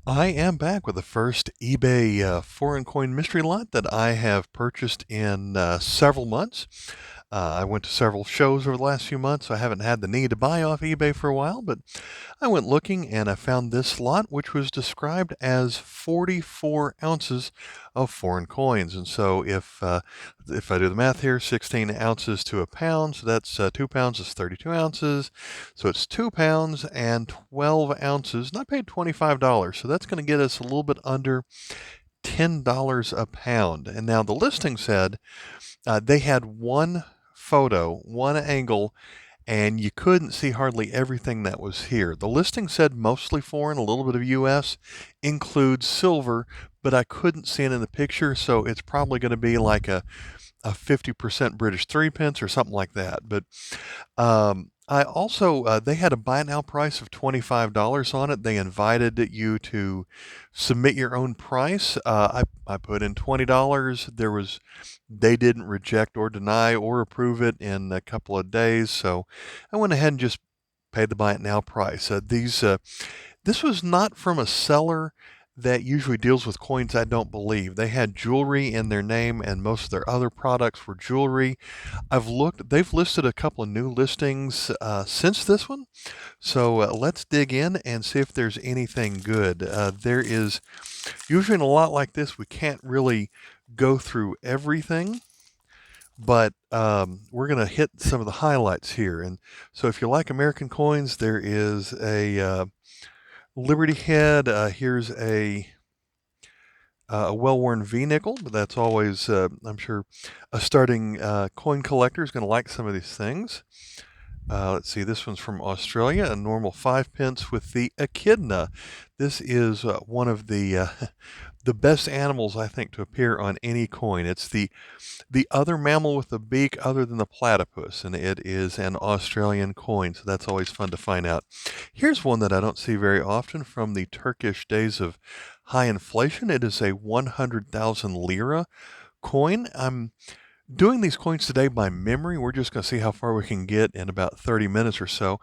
I am back with the first eBay foreign coin mystery lot that I have purchased in several months. I went to several shows over the last few months, so I haven't had the need to buy off eBay for a while, but I went looking and I found this lot, which was described as 44 ounces of foreign coins. And so if I do the math here, 16 ounces to a pound, so that's 2 pounds is 32 ounces. So it's 2 pounds and 12 ounces, and I paid $25. So that's going to get us a little bit under $10 a pound. And now the listing said they had one photo, one angle, and you couldn't see hardly everything that was here. The listing said mostly foreign, a little bit of US, includes silver, but I couldn't see it in the picture, so it's probably going to be like a 50% British 3 pence or something like that. But I also, they had a buy now price of $25 on it. They invited you to submit your own price. I put in $20. They didn't reject or deny or approve it in a couple of days. So I went ahead and just paid the buy it now price. This was not from a seller that usually deals with coins, I don't believe. They had jewelry in their name, and most of their other products were jewelry. I've looked, they've listed a couple of new listings since this one. So let's dig in and see if there's anything good. There is, usually in a lot like this, we can't really go through everything, but we're going to hit some of the highlights here. And so if you like American coins, there is a Liberty head. Here's a well-worn V-nickel, but that's always, I'm sure, a starting coin collector is going to like some of these things. Let's see, this one's from Australia, a normal 5 pence with the echidna. This is one of the best animals, I think, to appear on any coin. It's the other mammal with a beak other than the platypus, and it is an Australian coin, so that's always fun to find out. Here's one that I don't see very often from the Turkish days of high inflation. It is a 100,000 lira coin. I'm doing these coins today by memory. We're just going to see how far we can get in about 30 minutes or so.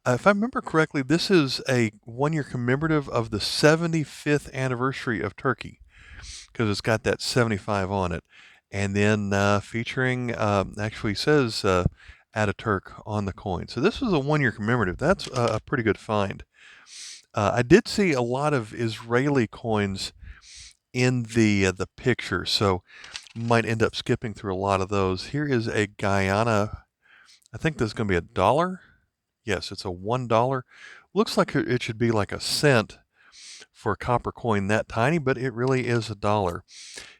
If I remember correctly, this is a 1 year commemorative of the 75th anniversary of Turkey, because it's got that 75 on it. And then featuring, actually says Ataturk on the coin. So this is a 1 year commemorative. That's a pretty good find. I did see a lot of Israeli coins in the picture, so might end up skipping through a lot of those. Here is a Guyana. I think this is going to be a dollar. Yes, it's a $1. Looks like it should be like a cent for a copper coin that tiny, but it really is a dollar.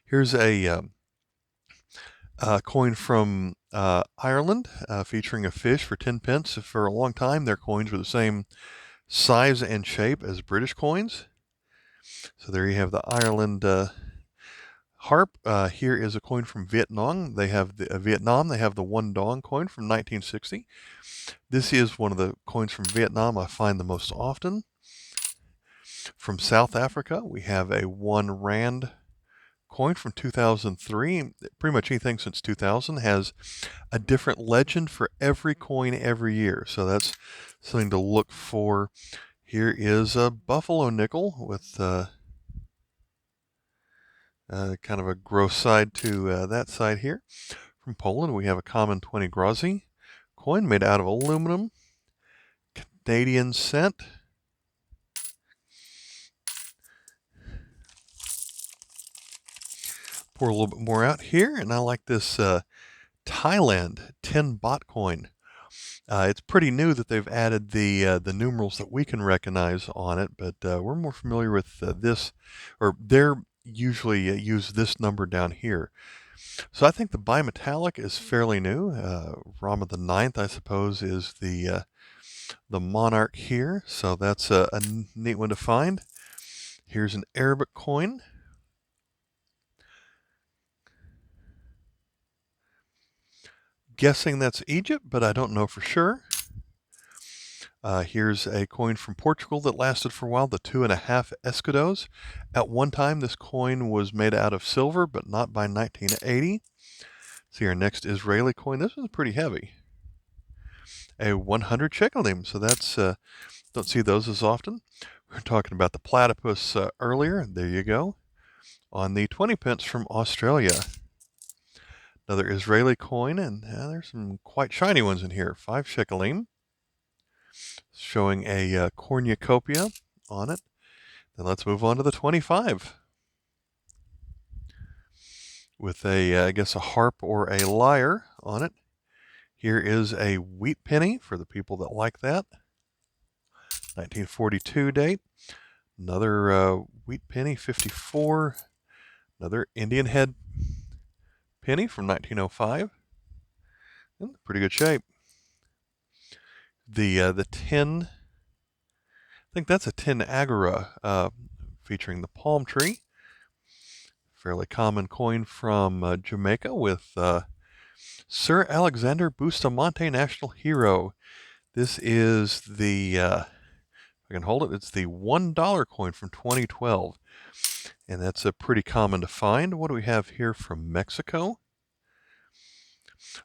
Here's a coin from Ireland featuring a fish for 10 pence. For a long time, their coins were the same size and shape as British coins. So there you have the Ireland harp. Here is a coin from Vietnam. They have the one dong coin from 1960. This is one of the coins from Vietnam I find the most often. From South Africa, we have a 1 rand coin from 2003. Pretty much anything since 2000 has a different legend for every coin every year. So that's something to look for. Here is a buffalo nickel with kind of a gross side to that side here. From Poland, we have a common 20 groszy coin made out of aluminum. Canadian cent. Pour a little bit more out here, and I like this Thailand 10 baht coin. It's pretty new that they've added the numerals that we can recognize on it, but we're more familiar with this, or they're usually use this number down here. So I think the bimetallic is fairly new. Rama the Ninth, I suppose, is the monarch here, so that's a neat one to find. Here's an Arabic coin. Guessing that's Egypt, but I don't know for sure. Here's a coin from Portugal that lasted for a while, the 2.5 escudos. At one time, this coin was made out of silver, but not by 1980. See our next Israeli coin. This one's pretty heavy. A 100 shekalim, so that's don't see those as often. We were talking about the platypus earlier. There you go. On the 20 pence from Australia. Another Israeli coin, and there's some quite shiny ones in here. 5 shekalim, showing a cornucopia on it. Then let's move on to the 25. With I guess, a harp or a lyre on it. Here is a wheat penny for the people that like that. 1942 date. Another wheat penny, 54. Another Indian head penny from 1905. In pretty good shape. The tin, I think that's a tin agora featuring the palm tree. Fairly common coin from Jamaica with Sir Alexander Bustamante, National Hero. This is if I can hold it, it's the $1 coin from 2012. And that's pretty common to find. What do we have here from Mexico?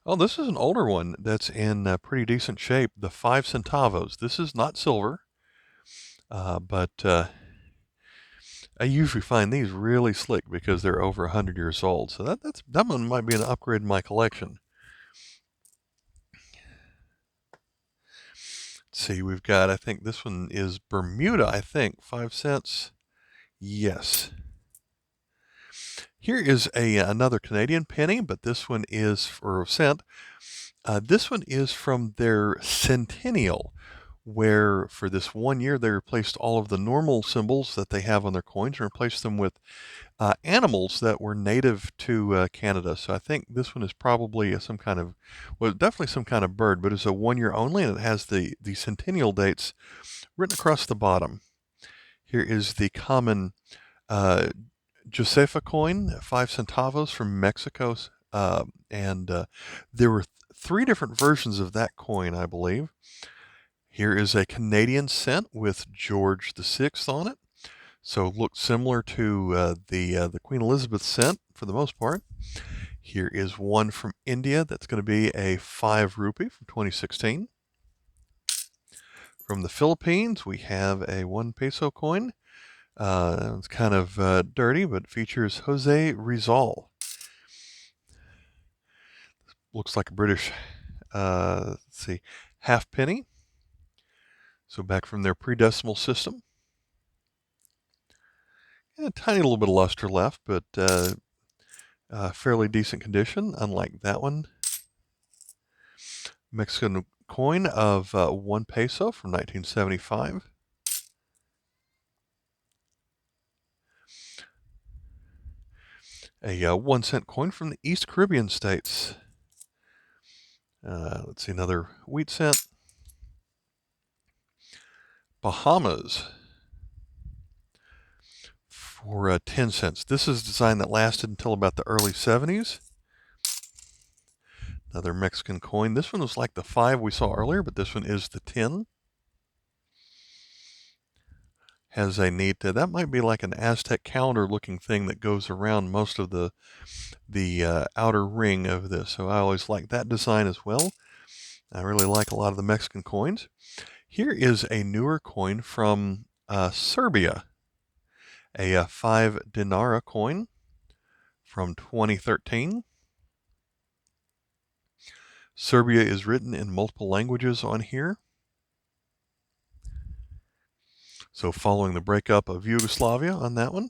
Oh, this is an older one that's in pretty decent shape. The 5 centavos. This is not silver, but I usually find these really slick because they're over 100 years old. So that one might be an upgrade in my collection. Let's see, we've got, I think this one is Bermuda, I think, 5 cents. Yes. Here is another Canadian penny, but this one is for a cent. This one is from their centennial, where for this 1 year they replaced all of the normal symbols that they have on their coins and replaced them with animals that were native to Canada. So I think this one is probably some kind of, well, definitely some kind of bird, but it's a 1 year only, and it has the centennial dates written across the bottom. Here is the common Josefa coin, 5 centavos from Mexico, and there were 3 different versions of that coin, I believe. Here is a Canadian cent with George VI on it. So it looks similar to the Queen Elizabeth cent for the most part. Here is one from India that's going to be a 5 rupee from 2016. From the Philippines, we have a 1 peso coin. It's kind of dirty, but features Jose Rizal. Looks like a British, let's see, half penny. So back from their pre-decimal system. And a tiny little bit of luster left, but fairly decent condition, unlike that one. Mexican coin of 1 peso from 1975. A 1 cent coin from the East Caribbean states. Let's see, another wheat cent. Bahamas for 10 cents. This is a design that lasted until about the early 70s. Another Mexican coin. This one was like the 5 we saw earlier, but this one is the 10. Has a neat, that might be like an Aztec calendar looking thing that goes around most of the outer ring of this. So I always like that design as well. I really like a lot of the Mexican coins. Here is a newer coin from Serbia. A 5 dinara coin from 2013. Serbia is written in multiple languages on here. So following the breakup of Yugoslavia on that one.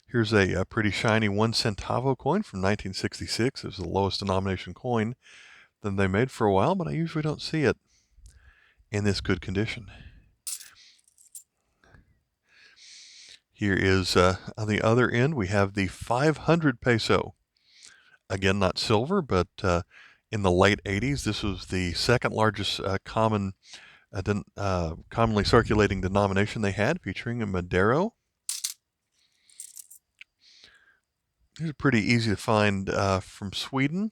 Here's a pretty shiny 1 centavo coin from 1966. It was the lowest denomination coin that they made for a while, but I usually don't see it in this good condition. Here is, on the other end, we have the 500 peso. Again, not silver, but in the late 80s, this was the second largest commonly circulating denomination they had, featuring a Madero. These are pretty easy to find from Sweden.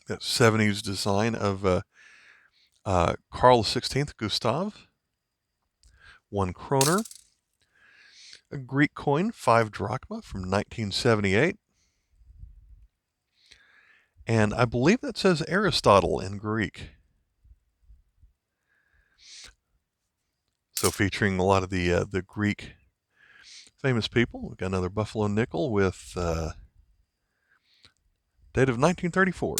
That 70s design of Carl XVI Gustav. 1 kroner. A Greek coin, 5 drachma from 1978. And I believe that says Aristotle in Greek. So featuring a lot of the Greek famous people. We've got another buffalo nickel with date of 1934.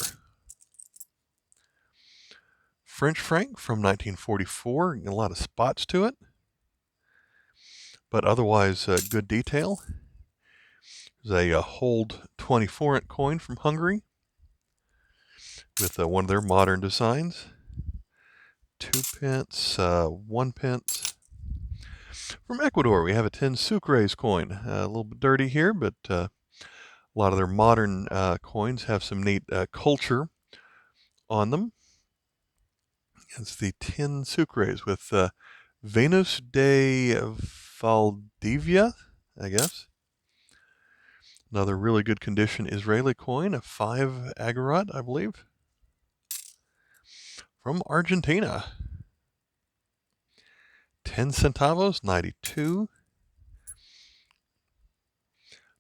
French franc from 1944. A lot of spots to it, but otherwise good detail. There's a hold 24-cent coin from Hungary with one of their modern designs. 2 pence, 1 pence. From Ecuador, we have a 10 sucres coin. A little bit dirty here, but a lot of their modern coins have some neat culture on them. It's the 10 sucres with Venus de Valdivia, I guess. Another really good condition Israeli coin, a 5 agarat, I believe. From Argentina. 10 centavos, 92.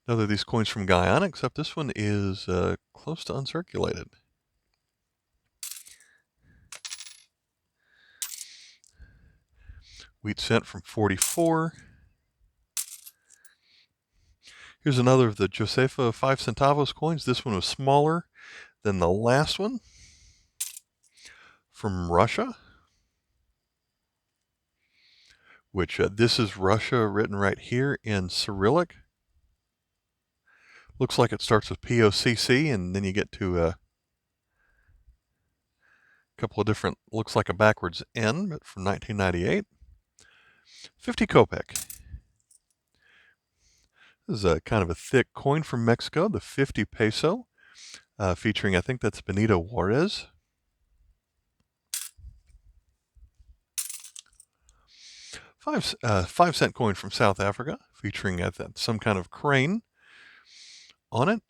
Another of these coins from Guyana, except this one is close to uncirculated. Wheat cent from 44. Here's another of the Josefa 5 centavos coins. This one was smaller than the last one. From Russia. Which this is Russia written right here in Cyrillic. Looks like it starts with POCC and then you get to a couple of different, looks like a backwards N, but from 1998. 50 kopeck. This is a kind of a thick coin from Mexico, the 50 peso, featuring, I think that's Benito Juarez. Five cent coin from South Africa, featuring some kind of crane on it.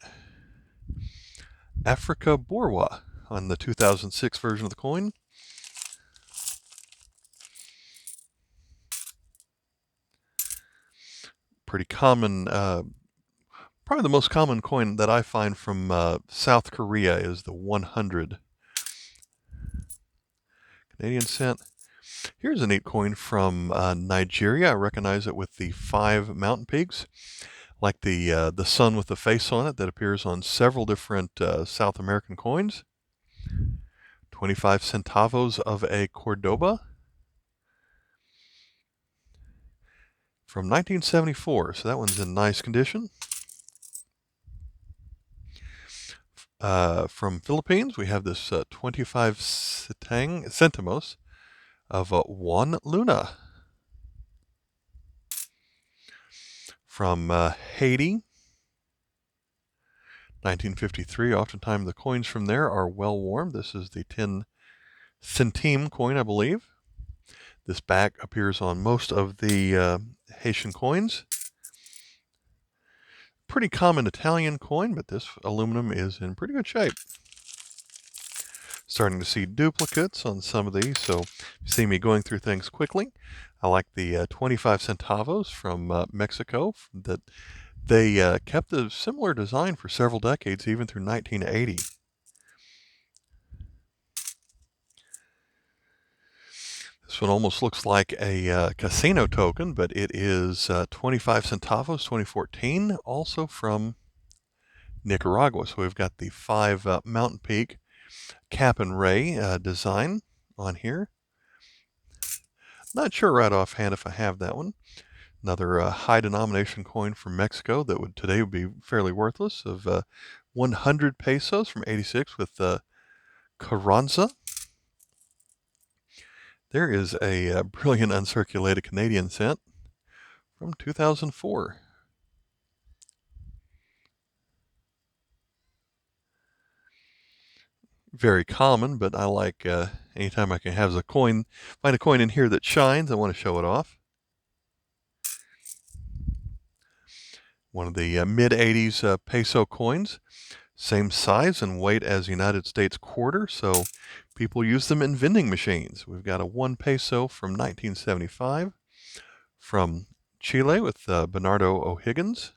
Africa Borwa on the 2006 version of the coin. Pretty common, probably the most common coin that I find from South Korea is the 100 Canadian cent. Here's a neat coin from Nigeria. I recognize it with the 5 mountain peaks, like the sun with the face on it that appears on several different South American coins. 25 centavos of a Cordoba from 1974, so that one's in nice condition. From Philippines, we have this 25 centimos of Juan Luna. From Haiti, 1953. Oftentimes the coins from there are well worn. This is the 10 centime coin, I believe. This back appears on most of the Haitian coins. Pretty common Italian coin, but this aluminum is in pretty good shape. Starting to see duplicates on some of these, so you see me going through things quickly. I like the 25 centavos from Mexico that they kept a similar design for several decades, even through 1980. This one almost looks like a casino token, but it is 25 centavos, 2014, also from Nicaragua. So we've got the 5 Mountain Peak cap and ray design on here. Not sure right offhand if I have that one. Another high denomination coin from Mexico that today would be fairly worthless, of 100 pesos from 86 with Carranza. There is a brilliant uncirculated Canadian cent from 2004. Very common, but I like anytime I can have find a coin in here that shines, I want to show it off. One of the mid-80s peso coins. Same size and weight as United States quarter, so people use them in vending machines. We've got a 1 peso from 1975 from Chile with Bernardo O'Higgins.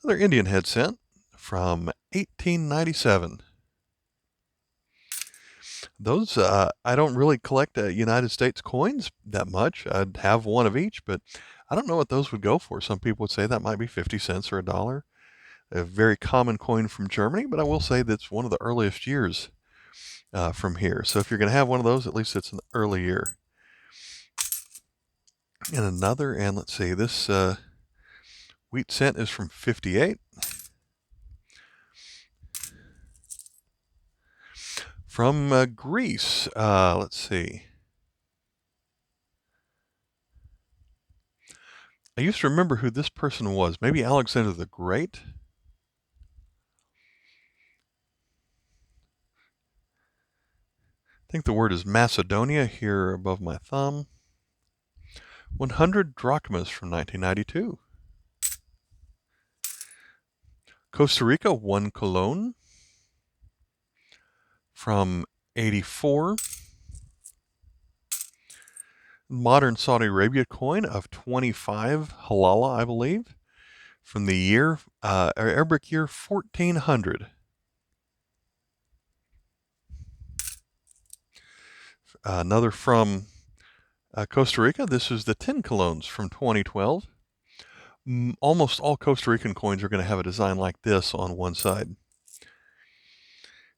Another Indian head cent from 1897. Those, I don't really collect United States coins that much. I'd have one of each, but I don't know what those would go for. Some people would say that might be 50 cents or a dollar. A very common coin from Germany, but I will say that's one of the earliest years from here. So if you're going to have one of those, at least it's an early year. And another, and let's see, this wheat cent is from 58. From Greece, let's see. I used to remember who this person was. Maybe Alexander the Great. I think the word is Macedonia here above my thumb. 100 drachmas from 1992. Costa Rica, 1 colon from 84. Modern Saudi Arabia coin of 25 halala, I believe, from the year, Arabic year 1400. Another from Costa Rica. This is the 10 colones from 2012. Almost all Costa Rican coins are going to have a design like this on one side.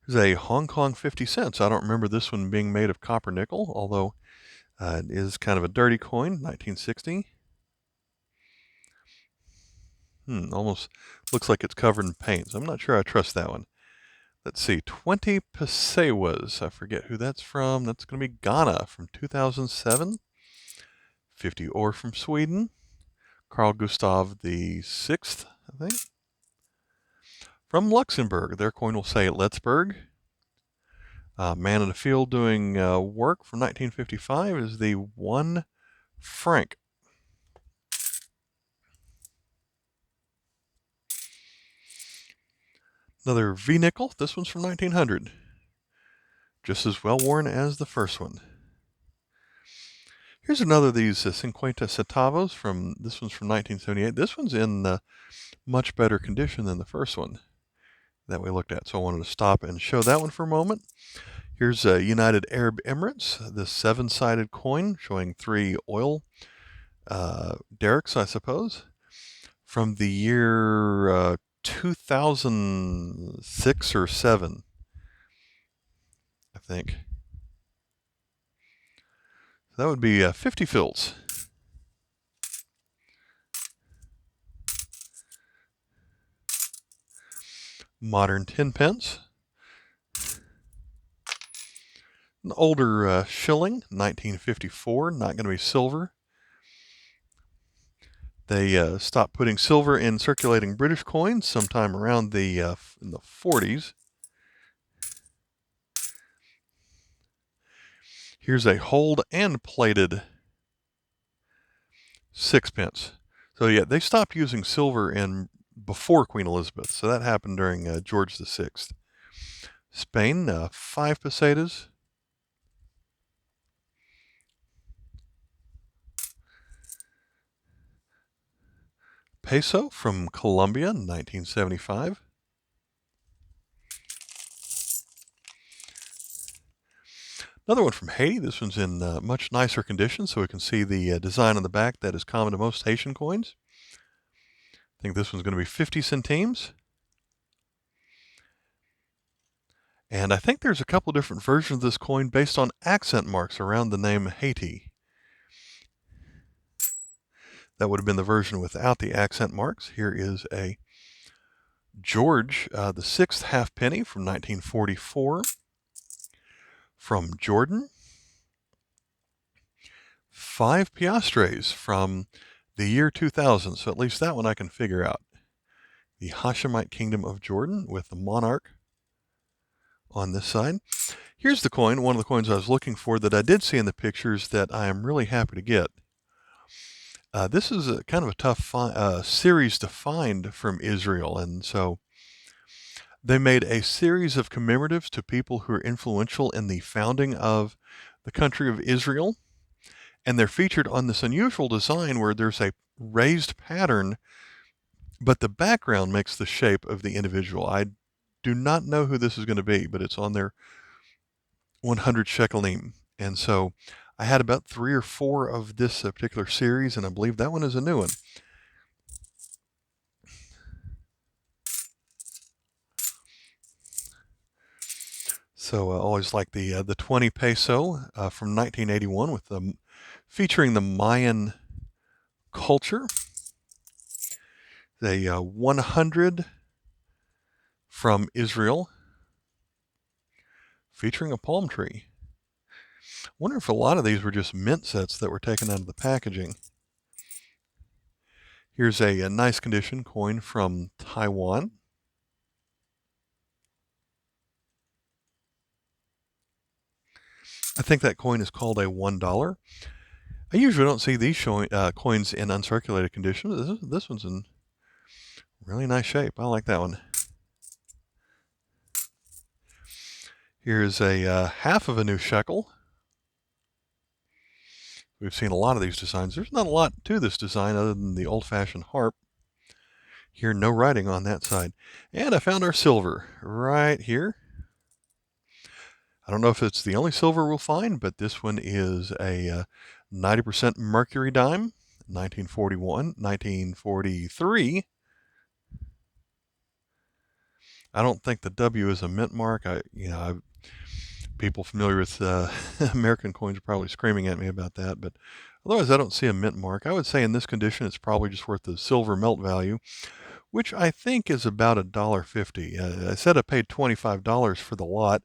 Here's a Hong Kong 50 cents. I don't remember this one being made of copper nickel, although it is kind of a dirty coin, 1960. Almost looks like it's covered in paint, so I'm not sure I trust that one. Let's see, 20 pesewas. I forget who that's from. That's going to be Ghana from 2007. 50 ore from Sweden. Carl Gustav the Sixth, I think. From Luxembourg, their coin will say Letzburg. Man in the field doing work from 1955 is the 1 franc. Another V nickel. This one's from 1900. Just as well worn as the first one. Here's another of these 50 centavos from, this one's from 1978. This one's in much better condition than the first one that we looked at. So I wanted to stop and show that one for a moment. Here's United Arab Emirates, the 7-sided coin showing 3 oil derricks, I suppose, from the year 2006 or 7, I think. That would be 50 fils. Modern 10 pence. An older shilling, 1954, not going to be silver. They stopped putting silver in circulating British coins sometime around in the 40s. Here's a holed and plated 6-pence. So yeah, they stopped using silver before Queen Elizabeth. So that happened during George VI. Spain, 5 pesetas. Peso from Colombia, 1975. Another one from Haiti. This one's in much nicer condition, so we can see the design on the back that is common to most Haitian coins. I think this one's going to be 50 centimes. And I think there's a couple different versions of this coin based on accent marks around the name Haiti. That would have been the version without the accent marks. Here is a George the 6th halfpenny from 1944. From Jordan. 5 piastres from the year 2000. So at least that one I can figure out. The Hashemite Kingdom of Jordan with the monarch on this side. Here's the coin, one of the coins I was looking for that I did see in the pictures that I am really happy to get. This is a kind of a tough series to find from Israel, and so they made a series of commemoratives to people who are influential in the founding of the country of Israel, and they're featured on this unusual design where there's a raised pattern, but the background makes the shape of the individual. I do not know who this is going to be, but it's on their 100 shekalim. And so I had about 3 or 4 of this particular series, and I believe that one is a new one. So I always like the 20 peso from 1981 with featuring the Mayan culture. The 100 from Israel featuring a palm tree. I wonder if a lot of these were just mint sets that were taken out of the packaging. Here's a nice condition coin from Taiwan. I think that coin is called a $1. I usually don't see these coins in uncirculated condition. This one's in really nice shape. I like that one. Here's a half of a new shekel. We've seen a lot of these designs. There's not a lot to this design other than the old-fashioned harp. Here, no writing on that side. And I found our silver right here. I don't know if it's the only silver we'll find, but this one is a 90% mercury dime, 1941, 1943. I don't think the W is a mint mark. People familiar with American coins are probably screaming at me about that, but otherwise I don't see a mint mark. I would say in this condition it's probably just worth the silver melt value, which I think is about $1.50. I said I paid $25 for the lot,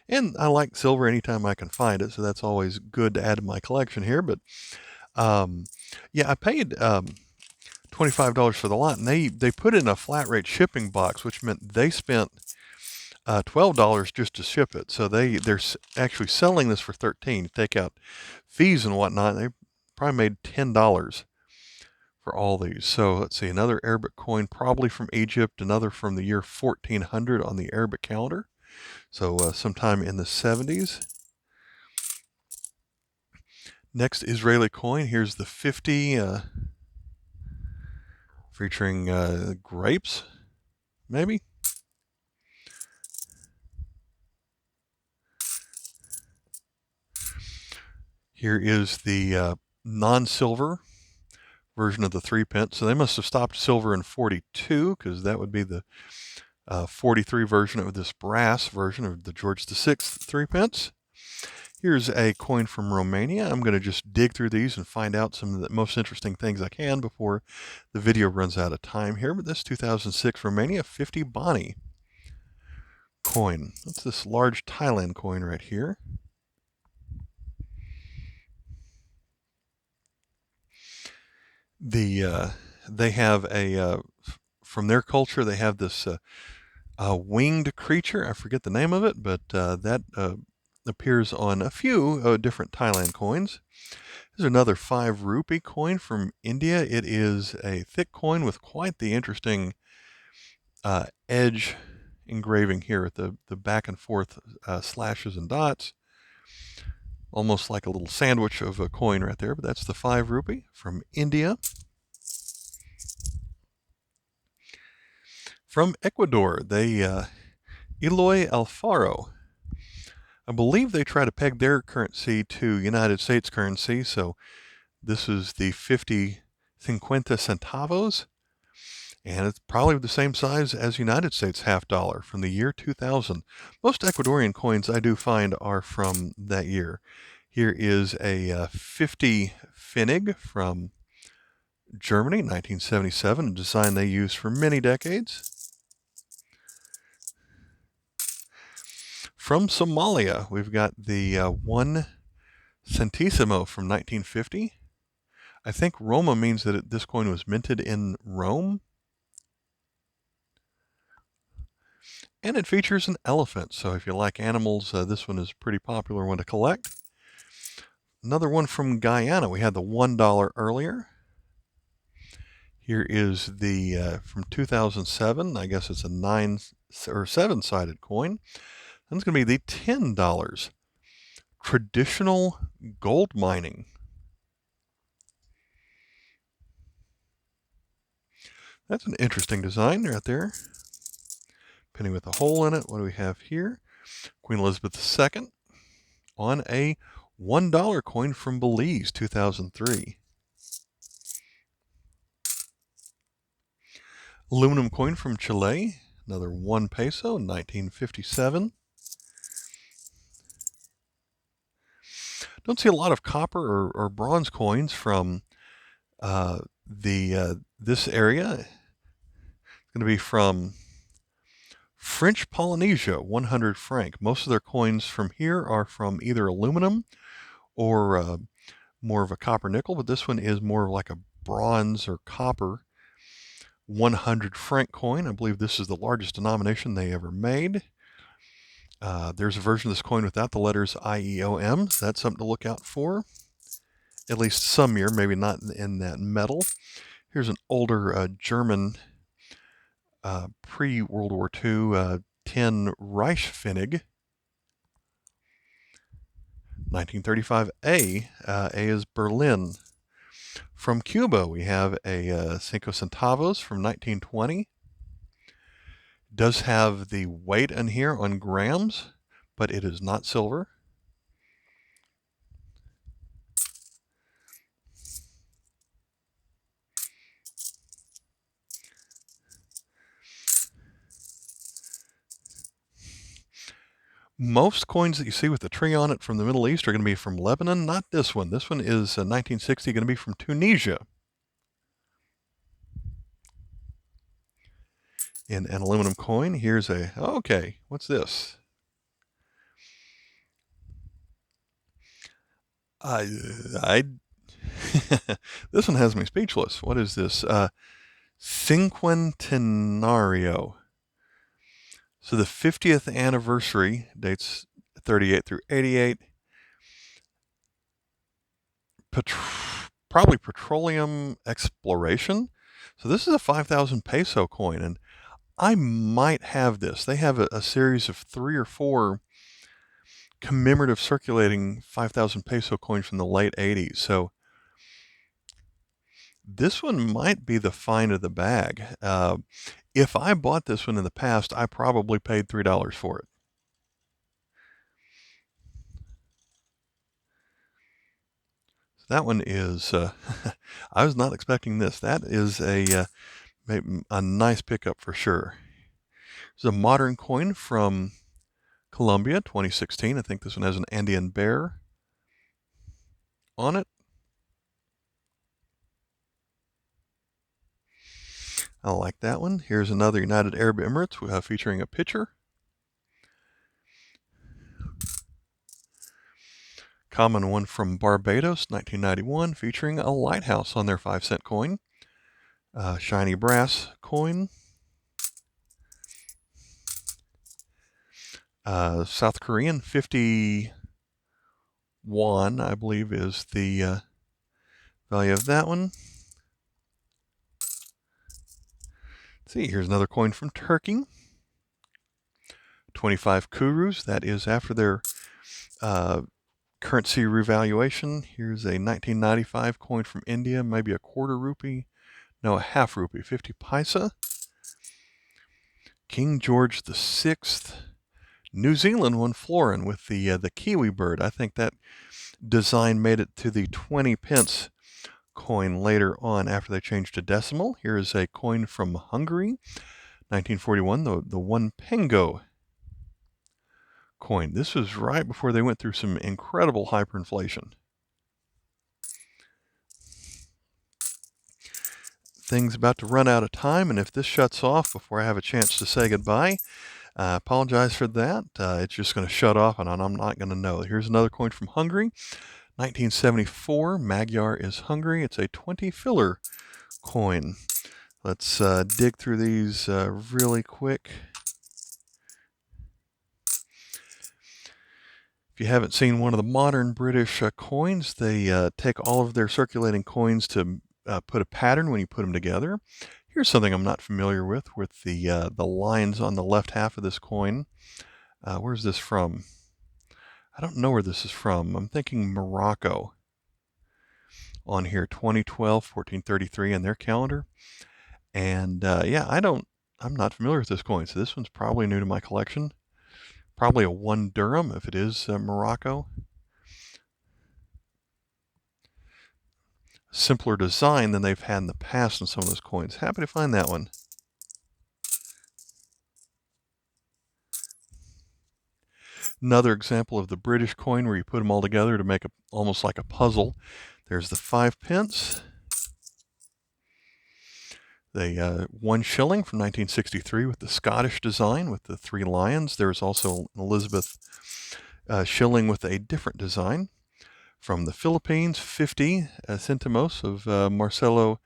and I like silver anytime I can find it, so that's always good to add to my collection here. But yeah, I paid $25 for the lot, and they put in a flat rate shipping box, which meant they spent $12 just to ship it. So they're actually selling this for $13. Take out fees and whatnot, they probably made $10 for all these. So let's see, another Arabic coin, probably from Egypt, another from the year 1400 on the Arabic calendar. So sometime in the 70s. Next Israeli coin, here's the 50, featuring grapes, maybe. Here is the non-silver version of the 3 pence. So they must have stopped silver in 42, because that would be the 43 version of this brass version of the George VI 3 pence. Here's a coin from Romania. I'm going to just dig through these and find out some of the most interesting things I can before the video runs out of time here. But this 2006 Romania 50 Bani coin. That's this large Thailand coin right here. They have from their culture, they have this winged creature. I forget the name of it, but that appears on a few different Thailand coins. Here's another 5 rupee coin from India. It is a thick coin with quite the interesting edge engraving here at the back and forth slashes and dots. Almost like a little sandwich of a coin right there, but that's the 5 rupee from India. From Ecuador, Eloy Alfaro. I believe they try to peg their currency to United States currency, so this is the 50 centavos, and it's probably the same size as United States $50 from the year 2000. Most Ecuadorian coins I do find are from that year. Here is a 50 Pfennig from Germany, 1977, a design they used for many decades. From Somalia, we've got the 1 centesimo from 1950. I think Roma means that this coin was minted in Rome. And it features an elephant, so if you like animals, this one is a pretty popular one to collect. Another one from Guyana. We had the $1 earlier. Here is the from 2007. I guess it's a 9 or 7-sided coin. And it's going to be the $10. Traditional gold mining. That's an interesting design right there. Penny with a hole in it. What do we have here? Queen Elizabeth II. on a $1 coin from Belize, 2003. Aluminum coin from Chile, another 1 peso, 1957. Don't see a lot of copper or bronze coins from this area. It's going to be from French Polynesia, 100 franc. Most of their coins from here are from either aluminum or more of a copper nickel, but this one is more like a bronze or copper 100 franc coin. I believe this is the largest denomination they ever made. There's a version of this coin without the letters IEOM, so that's something to look out for. At least some year, maybe not in that metal. Here's an older German pre-World War II tin Reichspfennig. 1935 A. A is Berlin. From Cuba, we have a 5 centavos from 1920. It does have the weight in here on grams, but it is not silver. Most coins that you see with the tree on it from the Middle East are going to be from Lebanon. Not this one. This one is 1960, going to be from Tunisia. In an aluminum coin, here's okay, what's this? This one has me speechless. What is this? Cinquentenario. So the 50th anniversary, dates 38 through 88. Probably petroleum exploration. So this is a 5,000 peso coin, and I might have this. They have a series of 3 or 4 commemorative circulating 5,000 peso coins from the late 80s. So this one might be the find of the bag. If I bought this one in the past, I probably paid $3 for it. So that one is, I was not expecting this. That is a nice pickup for sure. It's a modern coin from Colombia, 2016. I think this one has an Andean bear on it. I like that one. Here's another United Arab Emirates featuring a picture. Common one from Barbados, 1991, featuring a lighthouse on their 5-cent coin. Shiny brass coin. South Korean 50 won, I believe, is the value of that one. Let's see, here's another coin from Turkey. 25 kurus, that is after their currency revaluation. Here's a 1995 coin from India, maybe a quarter rupee. No, a half rupee, 50 paisa. King George VI. New Zealand one florin with the kiwi bird. I think that design made it to the 20 pence coin later on after they changed to decimal. Here is a coin from Hungary, 1941, the 1 pengo coin. This was right before they went through some incredible hyperinflation. Thing's about to run out of time, and if this shuts off before I have a chance to say goodbye, I apologize for that. It's just going to shut off, and I'm not going to know. Here's another coin from Hungary, 1974. Magyar is Hungary. It's a 20 filler coin. Let's dig through these really quick. If you haven't seen one of the modern British coins, they take all of their circulating coins to put a pattern when you put them together. Here's something I'm not familiar with the lines on the left half of this coin. Where's this from? I don't know where this is from. I'm thinking Morocco. On here, 2012, 1433 in their calendar. And yeah, I'm not familiar with this coin, so this one's probably new to my collection. Probably a 1 dirham if it is Morocco. Simpler design than they've had in the past in some of those coins. Happy to find that one. Another example of the British coin where you put them all together to make almost like a puzzle. There's the 5 pence. The 1 shilling from 1963 with the Scottish design with the 3 lions. There's also an Elizabeth shilling with a different design. From the Philippines, 50 centimos of Marcelo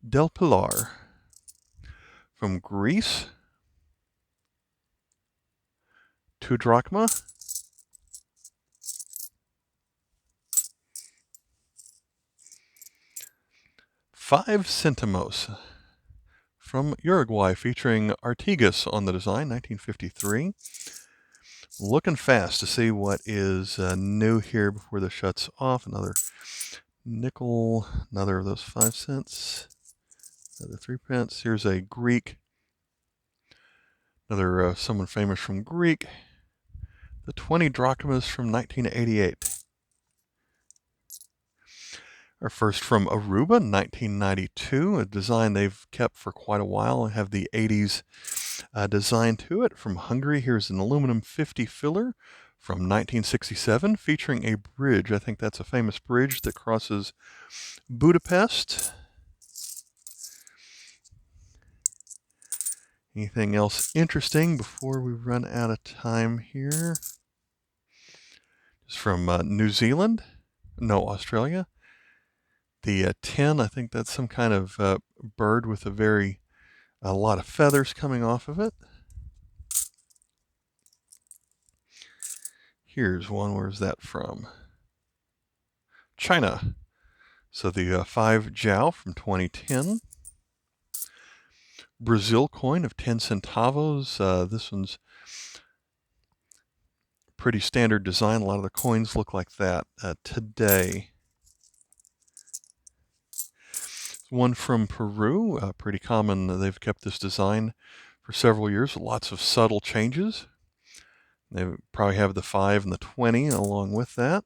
del Pilar. From Greece, 2 drachma. Five centimos from Uruguay, featuring Artigas on the design, 1953. Looking fast to see what is new here before this shuts off. Another nickel, another of those 5 cents, another 3 pence. Here's a Greek, another someone famous from Greek. The 20 drachmas from 1988. Our first from Aruba, 1992, a design they've kept for quite a while. Have the 80s design to it. From Hungary, here's an aluminum 50 filler from 1967, featuring a bridge. I think that's a famous bridge that crosses Budapest. Anything else interesting before we run out of time here? It's from New Zealand, no, Australia. The 10, I think that's some kind of bird with a lot of feathers coming off of it. Here's one, where's that from? China. So the 5 Jiao from 2010. Brazil coin of 10 centavos. This one's pretty standard design. A lot of the coins look like that today. One from Peru, pretty common. They've kept this design for several years. Lots of subtle changes. They probably have the 5 and the 20 along with that.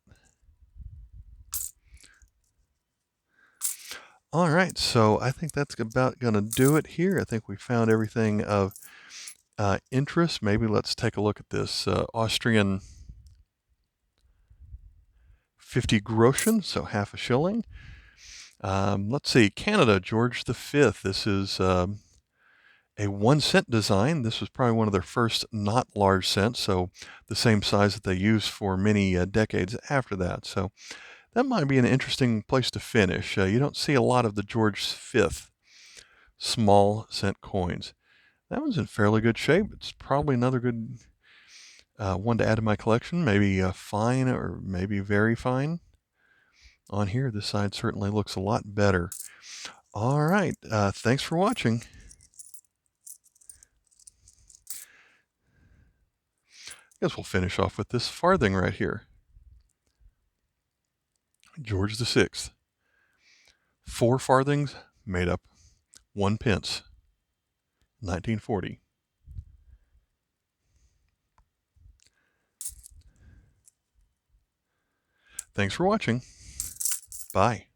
All right, so I think that's about going to do it here. I think we found everything of interest. Maybe let's take a look at this Austrian 50 groschen, so half a shilling. Let's see, Canada, George V. This is a 1 cent design. This was probably one of their first not large cents, so the same size that they used for many decades after that. So that might be an interesting place to finish. You don't see a lot of the George V small cent coins. That one's in fairly good shape. It's probably another good one to add to my collection. Maybe fine or maybe very fine. On here, this side certainly looks a lot better. All right, thanks for watching. I guess we'll finish off with this farthing right here. George VI. 4 farthings made up 1 pence. 1940. Thanks for watching. Bye.